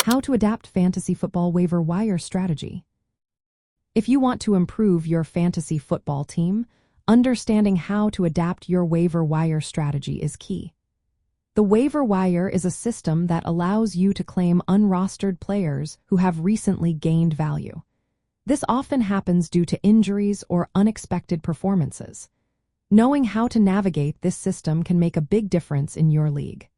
How to adapt fantasy football waiver wire strategy. If you want to improve your fantasy football team, understanding how to adapt your waiver wire strategy is key. The waiver wire is a system that allows you to claim unrostered players who have recently gained value. This often happens due to injuries or unexpected performances. Knowing how to navigate this system can make a big difference in your league.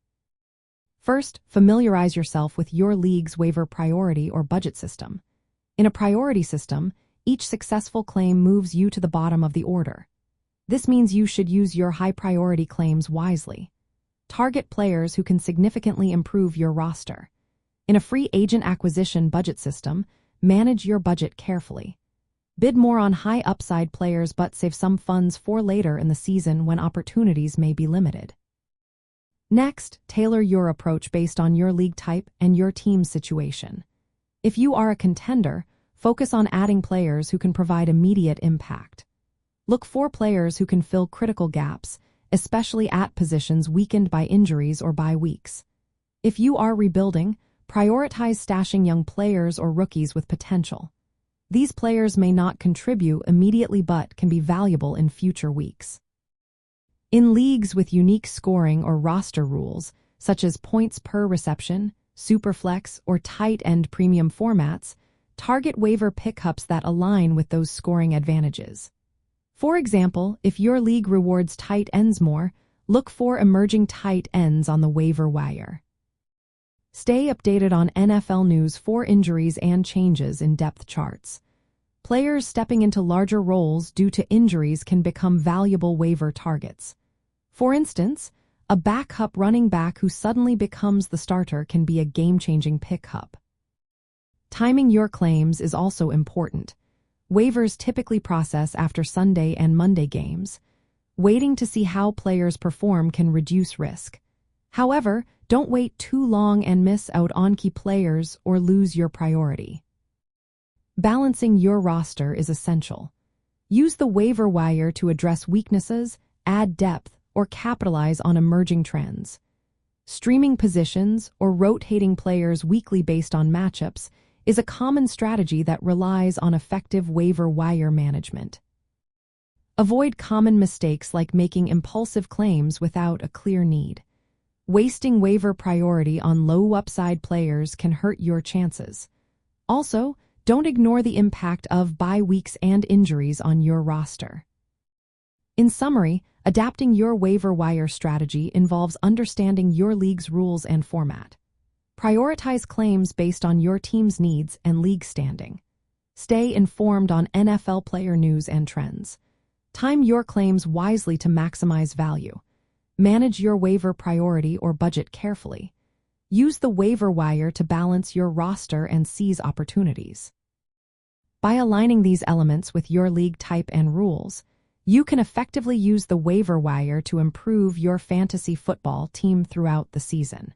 First, familiarize yourself with your league's waiver priority or budget system. In a priority system, each successful claim moves you to the bottom of the order. This means you should use your high-priority claims wisely. Target players who can significantly improve your roster. In a free agent acquisition budget system, manage your budget carefully. Bid more on high-upside players but save some funds for later in the season when opportunities may be limited. Next, tailor your approach based on your league type and your team's situation. If you are a contender, focus on adding players who can provide immediate impact. Look for players who can fill critical gaps, especially at positions weakened by injuries or bye weeks. If you are rebuilding, prioritize stashing young players or rookies with potential. These players may not contribute immediately but can be valuable in future weeks. In leagues with unique scoring or roster rules, such as points per reception, superflex, or tight end premium formats, target waiver pickups that align with those scoring advantages. For example, if your league rewards tight ends more, look for emerging tight ends on the waiver wire. Stay updated on NFL news for injuries and changes in depth charts. Players stepping into larger roles due to injuries can become valuable waiver targets. For instance, a backup running back who suddenly becomes the starter can be a game-changing pickup. Timing your claims is also important. Waivers typically process after Sunday and Monday games. Waiting to see how players perform can reduce risk. However, don't wait too long and miss out on key players or lose your priority. Balancing your roster is essential. Use the waiver wire to address weaknesses, add depth, or capitalize on emerging trends. Streaming positions or rotating players weekly based on matchups is a common strategy that relies on effective waiver wire management. Avoid common mistakes like making impulsive claims without a clear need. Wasting waiver priority on low-upside players can hurt your chances. Also, don't ignore the impact of bye weeks and injuries on your roster. In summary, adapting your waiver wire strategy involves understanding your league's rules and format. Prioritize claims based on your team's needs and league standing. Stay informed on NFL player news and trends. Time your claims wisely to maximize value. Manage your waiver priority or budget carefully. Use the waiver wire to balance your roster and seize opportunities. By aligning these elements with your league type and rules, you can effectively use the waiver wire to improve your fantasy football team throughout the season.